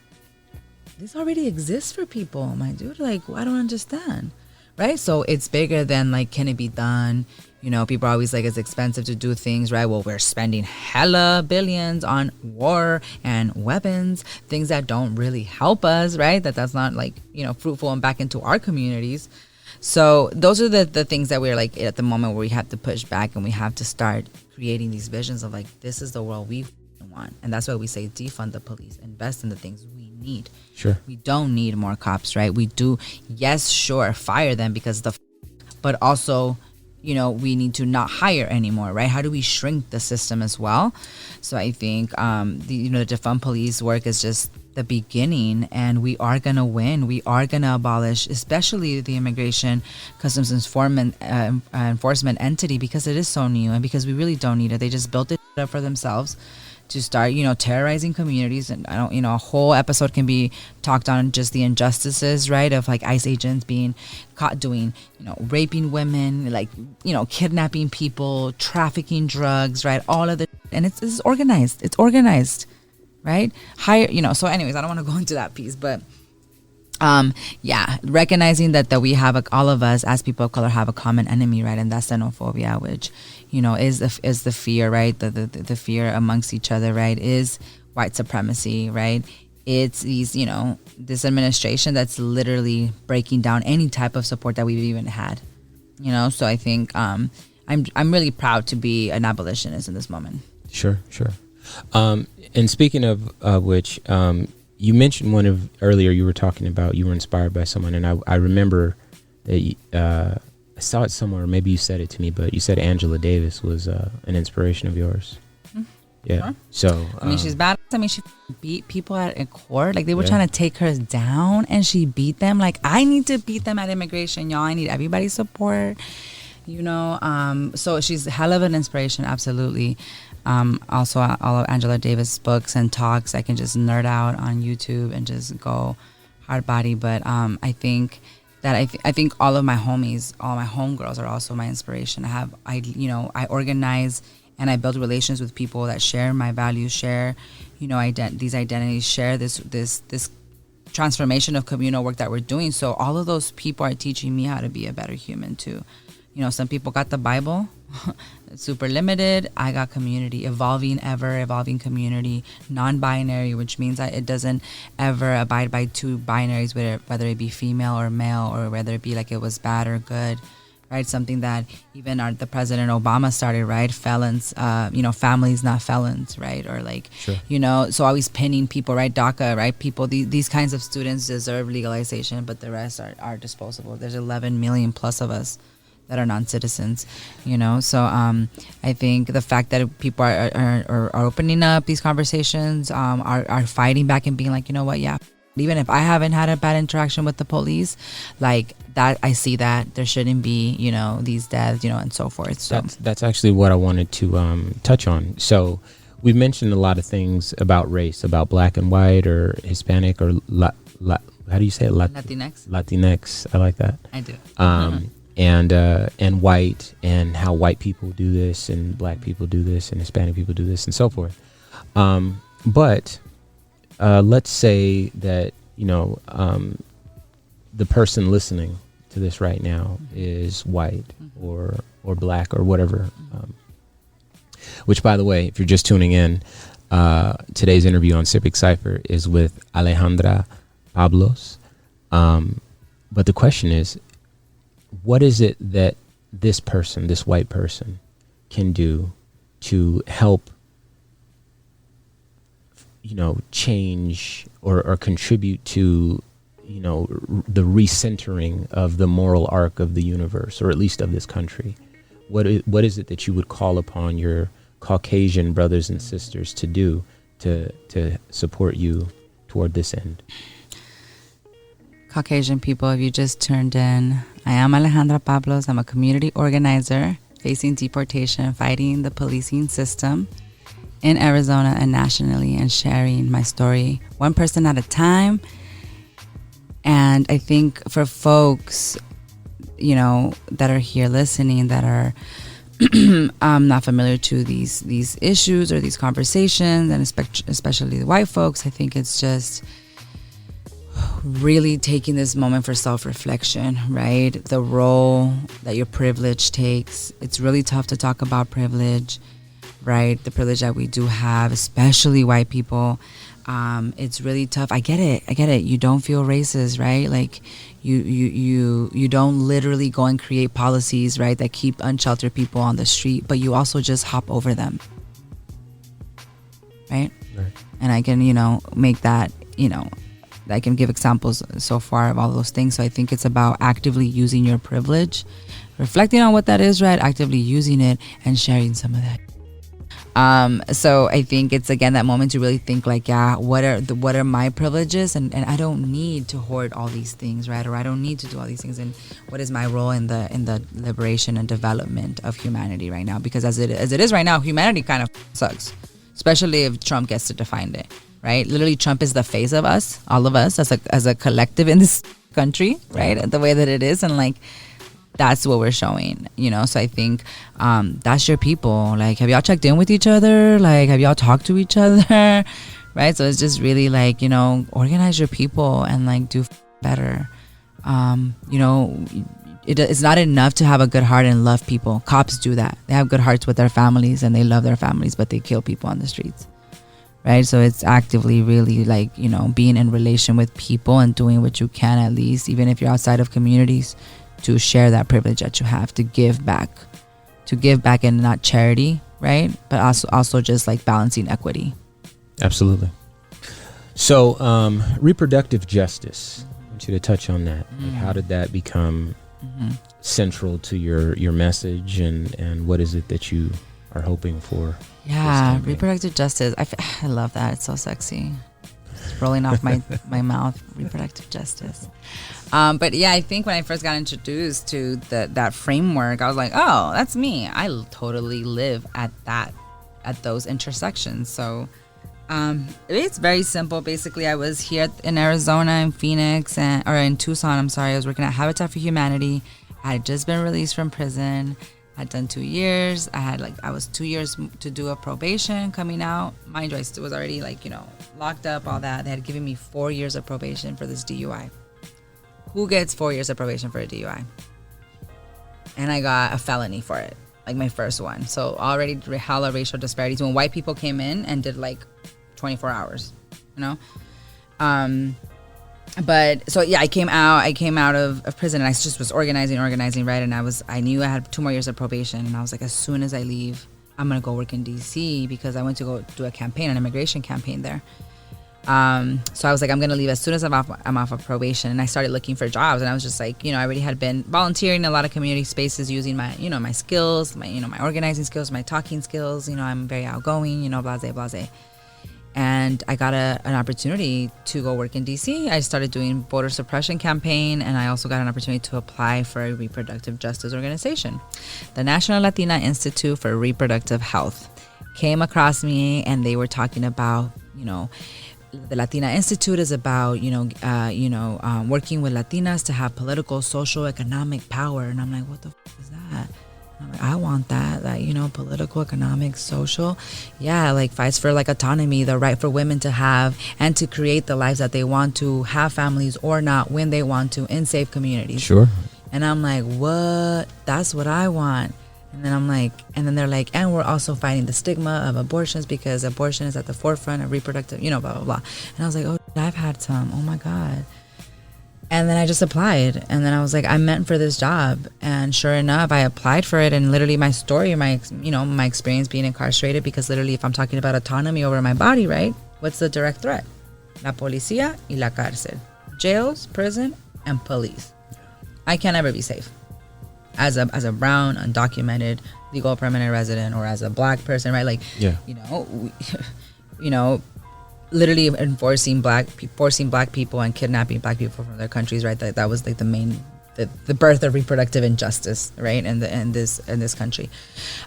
Speaker 2: This already exists for people, my dude. Like, I don't understand. Right? So it's bigger than like, can it be done? People are always like, it's expensive to do things, right? Well, we're spending hella billions on war and weapons, things that don't really help us, right? That's not like, fruitful and back into our communities. So those are the things that we're like at the moment where we have to push back, and we have to start creating these visions of like, this is the world we want. And that's why we say defund the police, invest in the things we need.
Speaker 1: Sure.
Speaker 2: We don't need more cops, right? We do, yes, sure, fire them because but also, we need to not hire anymore, right? How do we shrink the system as well? So I think the defund police work is just the beginning, and we are gonna win. We are gonna abolish, especially the Immigration Customs Enforcement entity, because it is so new and because we really don't need it. They just built it up for themselves to start, terrorizing communities. And I don't, a whole episode can be talked on just the injustices, right, of like ICE agents being caught doing, raping women, like, kidnapping people, trafficking drugs, right, all of the, and it's organized, right, higher, so anyways, I don't want to go into that piece, but recognizing that we have all of us as people of color have a common enemy, right, and that's xenophobia, which is the fear, right, the fear amongst each other, right, is white supremacy, right. It's these, this administration that's literally breaking down any type of support that we've even had, so I think I'm really proud to be an abolitionist in this moment.
Speaker 1: Sure. And speaking of which, you mentioned earlier you were talking about you were inspired by someone, and I remember that I saw it somewhere, maybe you said it to me, but you said Angela Davis was an inspiration of yours. Mm-hmm. Yeah. Sure. So
Speaker 2: I mean, she's bad. I mean, she beat people at a court. Like, they were trying to take her down, and she beat them. Like, I need to beat them at immigration, y'all. I need everybody's support. So she's a hell of an inspiration, absolutely. Also, all of Angela Davis' books and talks, I can just nerd out on YouTube and just go hard body. But I think that I think all of my homies, all my homegirls are also my inspiration. I organize and I build relations with people that share my values, share, these identities, share this transformation of communal work that we're doing. So all of those people are teaching me how to be a better human too. Some people got the Bible, super limited. I got community, ever evolving community, non-binary, which means that it doesn't ever abide by two binaries, whether it be female or male, or whether it be like it was bad or good, right? Something that even the President Obama started, right? Felons, families, not felons, right? Or like, sure. So always pinning people, right? DACA, right? People, these kinds of students deserve legalization, but the rest are disposable. There's 11 million plus of us that are non-citizens, so I think the fact that people are opening up these conversations, are fighting back and being like, even if I haven't had a bad interaction with the police, like that, I see that there shouldn't be these deaths, and so forth. So
Speaker 1: that's actually what I wanted to touch on. So we've mentioned a lot of things about race, about black and white, or Hispanic, or how do you say it? Latinx. I like that.
Speaker 2: I do.
Speaker 1: And white, and how white people do this, and black people do this, and Hispanic people do this, and so forth. But let's say that the person listening to this right now is white or black or whatever. Which, by the way, if you're just tuning in, today's interview on Civic Cipher is with Alejandra Pablos. But the question is, what is it that this white person, can do to help, change or contribute to, the recentering of the moral arc of the universe, or at least of this country? What is it that you would call upon your Caucasian brothers and sisters to do to support you toward this end?
Speaker 2: Caucasian people, if you just turned in, I am Alejandra Pablos. I'm a community organizer facing deportation, fighting the policing system in Arizona and nationally, and sharing my story one person at a time. And I think for folks, that are here listening, that are not familiar to these issues or these conversations, and especially the white folks, I think it's just really taking this moment for self-reflection, right? The role that your privilege takes. It's really tough to talk about privilege, right? The privilege that we do have, especially white people. It's really tough. I get it. You don't feel racist, right? Like you don't literally go and create policies, right, that keep unsheltered people on the street, but you also just hop over them, right? And I can, make that, I can give examples so far of all those things. So I think it's about actively using your privilege, reflecting on what that is, right? Actively using it and sharing some of that. So I think it's, again, that moment to really think like, what are my privileges? And I don't need to hoard all these things, right? Or I don't need to do all these things. And what is my role in the liberation and development of humanity right now? Because as it is right now, humanity kind of sucks. especially if Trump gets to define it, right? Literally, Trump is the face of us, all of us as a collective in this country, right? The way that it is, and like that's what we're showing, you know. So I think that's your people. Like, have y'all checked in with each other? Like, have y'all talked to each other? Right? So it's just really like, you know, organize your people and like do better. You know, it's not enough to have a good heart and love people. Cops do that. They have good hearts with their families and they love their families, but they kill people on the streets. Right? So it's actively really like, you know, being in relation with people and doing what you can, at least, even if you're outside of communities, to share that privilege that you have, to give back and not charity, right? But also just like balancing equity.
Speaker 1: Absolutely. So reproductive justice, I want you to touch on that. Like, how did that become central to your message, and what is it that you are hoping for?
Speaker 2: Yeah, reproductive justice. I love that. It's so sexy. It's rolling off my mouth. Reproductive justice. But yeah, I think when I first got introduced to that framework, I was like, oh, that's me. I totally live at those intersections. So it's very simple. Basically, I was here in Arizona, in Phoenix, or in Tucson. I'm sorry. I was working at Habitat for Humanity. I had just been released from prison. I'd done 2 years. I was 2 years to do a probation coming out. Mind you, I still was already like, you know, locked up, all that. They had given me 4 years of probation for this DUI. Who gets 4 years of probation for a DUI? And I got a felony for it, like my first one. So already hella racial disparities when white people came in and did like 24 hours, you know? But so yeah, I came out of prison, and I just was organizing, right? And I knew I had 2 more years of probation, and I was like, as soon as I leave, I'm gonna go work in DC, because I went to go do an immigration campaign there. So I was like, I'm gonna leave as soon as I'm off of probation. And I started looking for jobs, and I was just like, you know, I already had been volunteering in a lot of community spaces, using my, you know, my skills, my organizing skills, my talking skills. You know, I'm very outgoing, you know, blase. And I got an opportunity to go work in DC. I started doing voter suppression campaign, and I also got an opportunity to apply for a reproductive justice organization. The National Latina Institute for Reproductive Health came across me, and they were talking about, you know, the Latina Institute is about, working with Latinas to have political, social, economic power. And I'm like, what the is that? I'm like, I want that, you know, political, economic, social. Yeah, like fights for like autonomy, the right for women to have and to create the lives that they want to, have families or not, when they want to, in safe communities.
Speaker 1: Sure.
Speaker 2: And I'm like, what? That's what I want. And then I'm like, and then they're like, and we're also fighting the stigma of abortions, because abortion is at the forefront of reproductive, you know, blah, blah, blah. And I was like, oh, I've had some. Oh my God. And then I just applied, and then I was like, I'm meant for this job. And sure enough, I applied for it. And literally my story, my experience being incarcerated, because literally if I'm talking about autonomy over my body, right? What's the direct threat? La policía y la cárcel. Jails, prison, and police. I can't ever be safe. As a brown, undocumented, legal permanent resident, or as a black person, right? Like, yeah. You know, literally forcing black people and kidnapping black people from their countries, right? That was like the birth of reproductive injustice, right? In this country.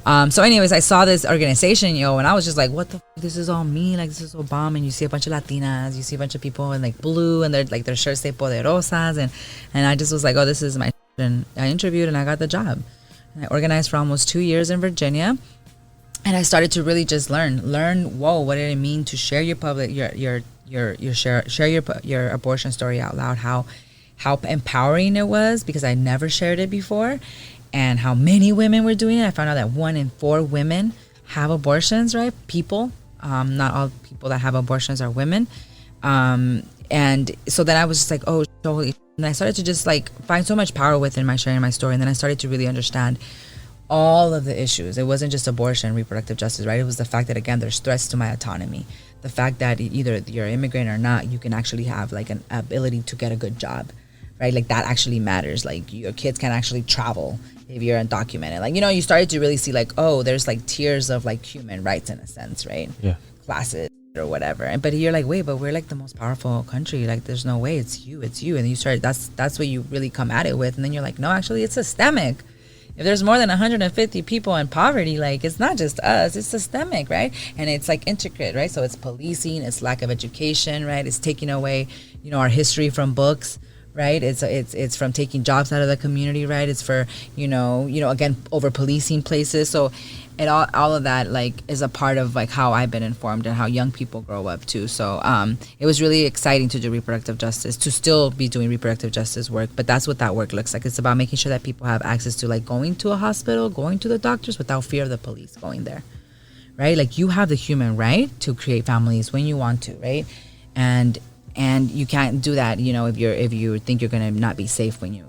Speaker 2: So anyways, I saw this organization, and I was just like, what the this is all me, like this is so bomb. And you see a bunch of Latinas, you see a bunch of people in like blue, and they're like, their shirts say poderosas, and I just was like, oh, this is my. And I interviewed, and I got the job. And I organized for almost 2 years in Virginia. And I started to really just learn, whoa, what did it mean to share your your abortion story out loud, how empowering it was, because I never shared it before, and how many women were doing it. I found out that 1 in 4 women have abortions, right? People, not all people that have abortions are women. And so then I was just like, oh, totally. And I started to just like find so much power within my sharing my story. And then I started to really understand all of the issues. It wasn't just abortion, reproductive justice, right? It was the fact that, again, there's threats to my autonomy. The fact that either you're an immigrant or not, you can actually have like an ability to get a good job, right? Like that actually matters. Like your kids can actually travel if you're undocumented. Like, you started to really see like, oh, there's like tiers of like human rights in a sense, right? Yeah. Classes or whatever. But you're like, wait, but we're like the most powerful country. Like there's no way, it's you. And you start, that's what you really come at it with. And then you're like, no, actually it's systemic. If there's more than 150 people in poverty, like, it's not just us, it's systemic, right? And it's like intricate, right? So it's policing, it's lack of education, right? It's taking away, our history from books, right? It's from taking jobs out of the community, right? It's for, again, over policing places. So it all of that, like, is a part of, like, how I've been informed and how young people grow up too. So it was really exciting to do reproductive justice, to still be doing reproductive justice work. But that's what that work looks like. It's about making sure that people have access to, like, going to a hospital, going to the doctors without fear of the police going there, right? Like, you have the human right to create families when you want to, right? And you can't do that, if you think you're gonna not be safe when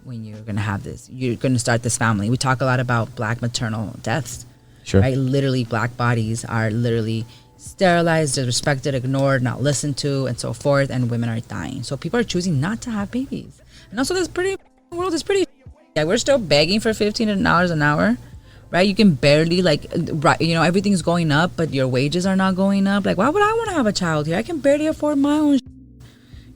Speaker 2: when you're going to have this, you're going to start this family. We talk a lot about black maternal deaths,
Speaker 1: sure,
Speaker 2: right? Literally, black bodies are literally sterilized, disrespected, ignored, not listened to, and so forth, and women are dying. So people are choosing not to have babies. And also, the world is pretty, we're still begging for $15 an hour, right? You can barely, like, everything's going up, but your wages are not going up. Like, why would I want to have a child here? I can barely afford my own.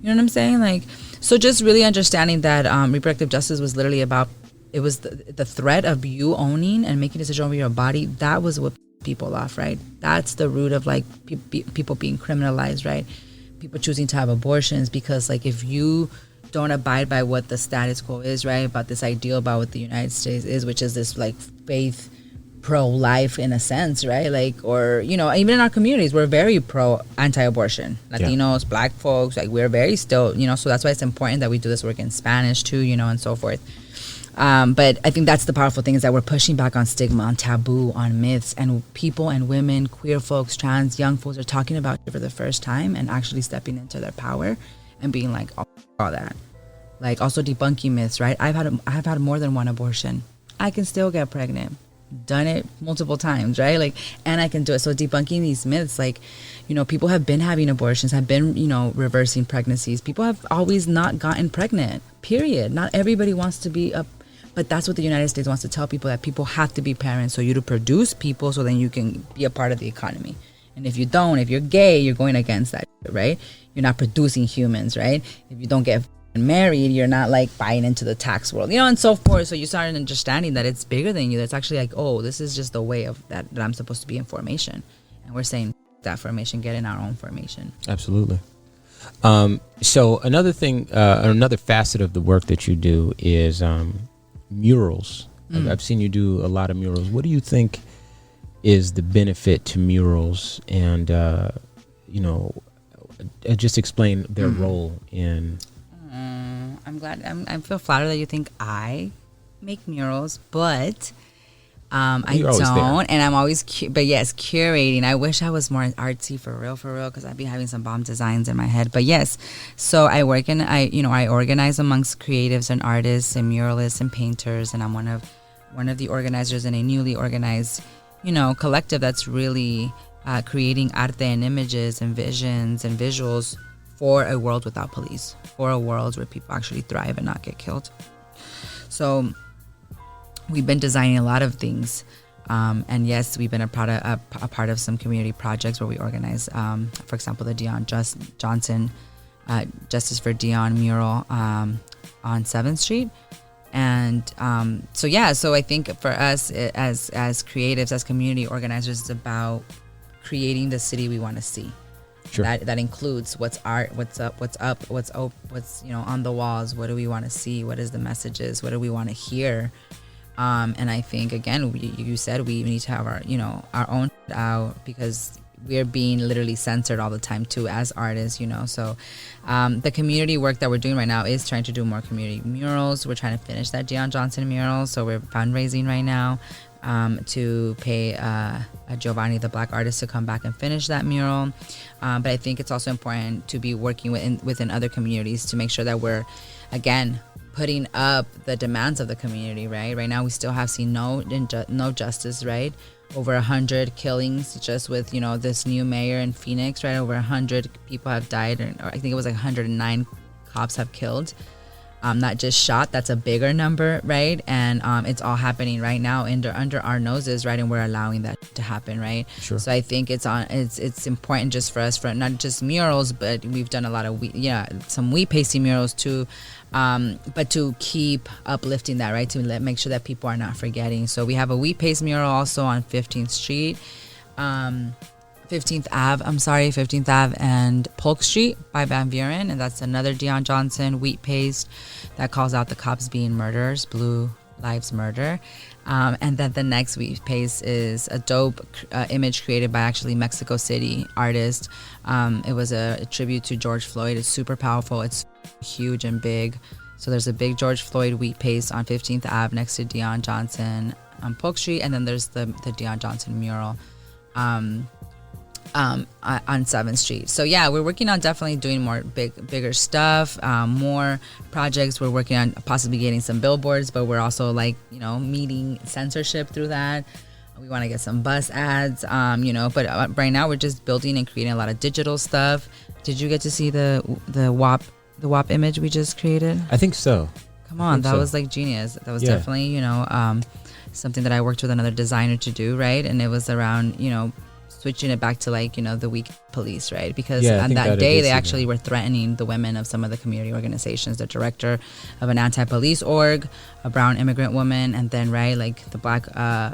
Speaker 2: You know what I'm saying? Like, so just really understanding that reproductive justice was literally about, it was the threat of you owning and making a decision over your body. That was what people off, right? That's the root of, like, people being criminalized, right? People choosing to have abortions because, like, if you don't abide by what the status quo is, right, about this ideal about what the United States is, which is this, like, faith pro-life in a sense, right? Like, or, even in our communities, we're very anti-abortion. Latinos, Black folks, like, we're very still, so that's why it's important that we do this work in Spanish too, and so forth. But I think that's the powerful thing, is that we're pushing back on stigma, on taboo, on myths, and people and women, queer folks, trans, young folks are talking about it for the first time and actually stepping into their power and being like, all that. Like, also debunking myths, right? I've had more than one abortion. I can still get pregnant. Done it multiple times, right? Like, and I can do it. So debunking these myths, like, people have been having abortions, have been, reversing pregnancies. People have always not gotten pregnant, period. Not everybody wants to be but that's what the United States wants to tell people, that people have to be parents, so you to produce people so then you can be a part of the economy. And if you don't, if you're gay, you're going against that, right? You're not producing humans, right? If you don't get married, you're not, like, buying into the tax world, and so forth. So you start understanding that it's bigger than you. That's actually like, oh, this is just the way of that I'm supposed to be in formation, and we're saying that formation, get in our own formation.
Speaker 1: Absolutely. So another thing, another facet of the work that you do is murals. I've seen you do a lot of murals. What do you think is the benefit to murals, and just explain their role in?
Speaker 2: I'm glad. I feel flattered that you think I make murals, but I don't. And I'm always, but yes, curating. I wish I was more artsy for real, because I'd be having some bomb designs in my head. But yes, so I work in, I organize amongst creatives and artists and muralists and painters, and I'm one of the organizers in a newly organized, collective that's really creating arte and images and visions and visuals for a world without police, for a world where people actually thrive and not get killed. So we've been designing a lot of things. And yes, we've been a part of some community projects where we organize, for example, the Dion Johnson Justice for Dion mural on 7th Street. And so I think for us as creatives, as community organizers, it's about creating the city we want to see. Sure. That includes what's art, what's on the walls. What do we want to see? What is the messages? What do we want to hear? And I think, again, you said we need to have our own out, because we're being literally censored all the time too as artists, So the community work that we're doing right now is trying to do more community murals. We're trying to finish that Dion Johnson mural, so we're fundraising right now to pay Giovanni, the Black artist, to come back and finish that mural. But I think it's also important to be working within other communities to make sure that we're, again, putting up the demands of the community, right? Right now, we still have seen no justice, right? Over 100 killings just with, this new mayor in Phoenix, right? Over 100 people have died, or I think it was like 109 cops have killed. not just shot. That's a bigger number, right? And it's all happening right now under our noses, right? And we're allowing that to happen, right?
Speaker 1: Sure.
Speaker 2: So I think it's important just for us, for not just murals, but we've done a lot of some wheat pasty murals too, but to keep uplifting that, right? To make sure that people are not forgetting. So we have a wheat paste mural also on 15th Street. 15th Ave and Polk Street by Van Buren, and that's another Deion Johnson wheat paste that calls out the cops being murderers, Blue Lives Murder. And then the next wheat paste is a dope image created by actually Mexico City artist. It was a tribute to George Floyd. It's super powerful. It's huge and big. So there's a big George Floyd wheat paste on 15th Ave next to Deion Johnson on Polk Street, and then there's the Deion Johnson mural on 7th Street. So yeah, we're working on definitely doing more bigger stuff, more projects. We're working on possibly getting some billboards, but we're also meeting censorship through that. We want to get some bus ads, but right now we're just building and creating a lot of digital stuff. Did you get to see the WAP image we just created?
Speaker 1: I think so.
Speaker 2: Come on, that was like genius. That was definitely, something that I worked with another designer to do, right? And it was around, switching it back to the weak police, right? Because on that day they actually were threatening the women of some of the community organizations, the director of an anti-police org, a brown immigrant woman, and then the black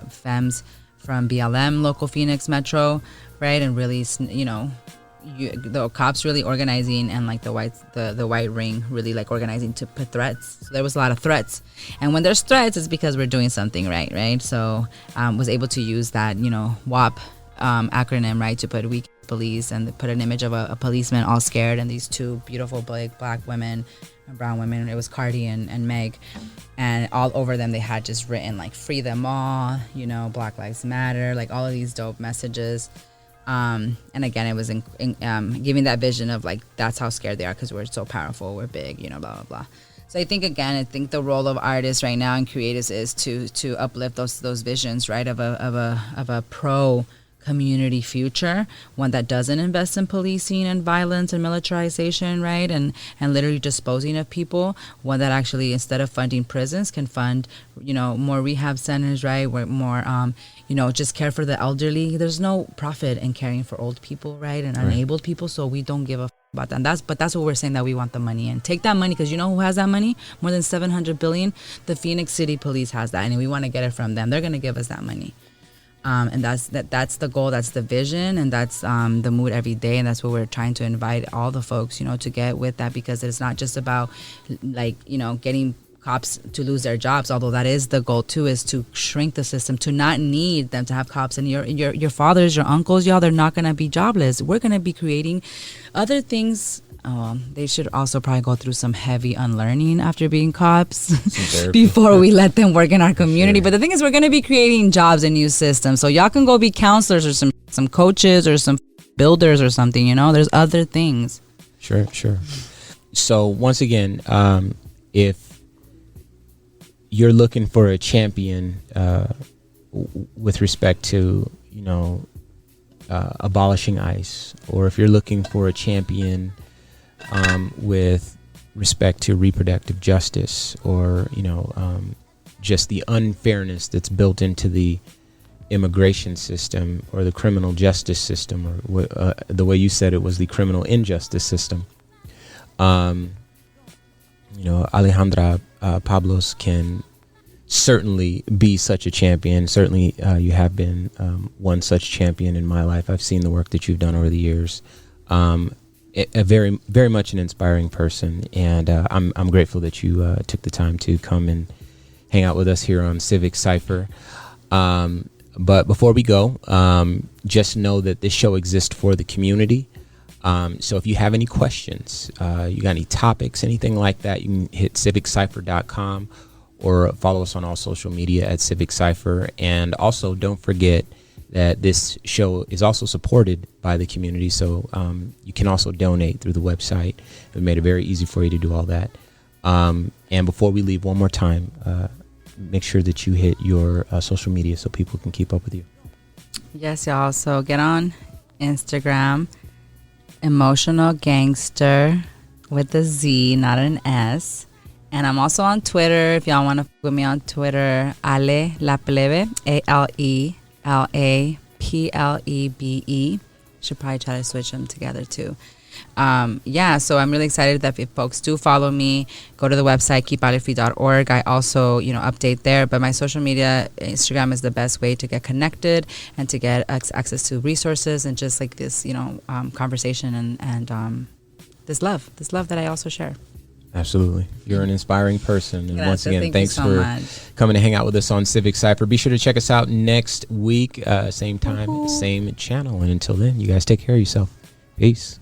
Speaker 2: femmes from BLM local Phoenix Metro, right? And really the cops really organizing, and the white ring really organizing to put threats. So there was a lot of threats, and when there's threats, it's because we're doing something right? So was able to use that WAP acronym, right, to put weak police, and put an image of a policeman all scared, and these two beautiful black women and brown women. It was Cardi and Meg, and all over them they had just written free them all, Black Lives Matter, all of these dope messages. And again, it was giving that vision of that's how scared they are, because we're so powerful, we're big, blah blah blah. So I think the role of artists right now and creatives is to uplift those visions, right, of a pro community future, one that doesn't invest in policing and violence and militarization, right, and literally disposing of people, one that actually, instead of funding prisons, can fund more rehab centers, right, where more just care for the elderly. There's no profit in caring for old people, right, and unabled people, so we don't give a about that. But that's what we're saying, that we want the money, and take that money, because who has that money? More than $700 billion. The Phoenix City Police has that, and we want to get it from them. They're going to give us that money. And that's the goal, that's the vision, and that's the mood every day, and that's what we're trying to invite all the folks, to get with that, because it's not just about getting cops to lose their jobs, although that is the goal too, is to shrink the system, to not need them to have cops. And your fathers, your uncles, y'all, they're not going to be jobless. We're going to be creating other things. They should also probably go through some heavy unlearning after being cops before we let them work in our community. Sure. But the thing is, we're going to be creating jobs and new systems. So y'all can go be counselors or some coaches or some builders or something, There's other things.
Speaker 1: Sure. So once again, if you're looking for a champion with respect to, abolishing ICE, or if you're looking for a champion with respect to reproductive justice, or just the unfairness that's built into the immigration system or the criminal justice system, or the way you said it was the criminal injustice system, Alejandra Pablos can certainly be such a champion. Certainly you have been one such champion in my life. I've seen the work that you've done over the years. A very, very much an inspiring person, and I'm grateful that you took the time to come and hang out with us here on Civic Cipher. But before we go, just know that this show exists for the community. So if you have any questions, you got any topics, anything like that, you can hit civiccipher.com or follow us on all social media at Civic Cipher. And also, don't forget that this show is also supported by the community, so you can also donate through the website. We made it very easy for you to do all that. And before we leave, one more time, make sure that you hit your social media so people can keep up with you.
Speaker 2: Yes, y'all. So get on Instagram, Emotional Gangster with a Z, not an S. And I'm also on Twitter. If y'all want to with me on Twitter, Ale La Plebe, ALELAPLEBE. Should probably try to switch them together too. So I'm really excited that if folks do follow me, go to the website keepalefree.org. I also, update there, but my social media, Instagram is the best way to get connected and to get access to resources and just like this, conversation and this love that I also share.
Speaker 1: Absolutely. You're an inspiring person. And once again,
Speaker 2: Thank
Speaker 1: thanks
Speaker 2: you so
Speaker 1: for
Speaker 2: much.
Speaker 1: coming to hang out with us on Civic Cipher. Be sure to check us out next week, same time, same channel. And until then, you guys take care of yourself. Peace.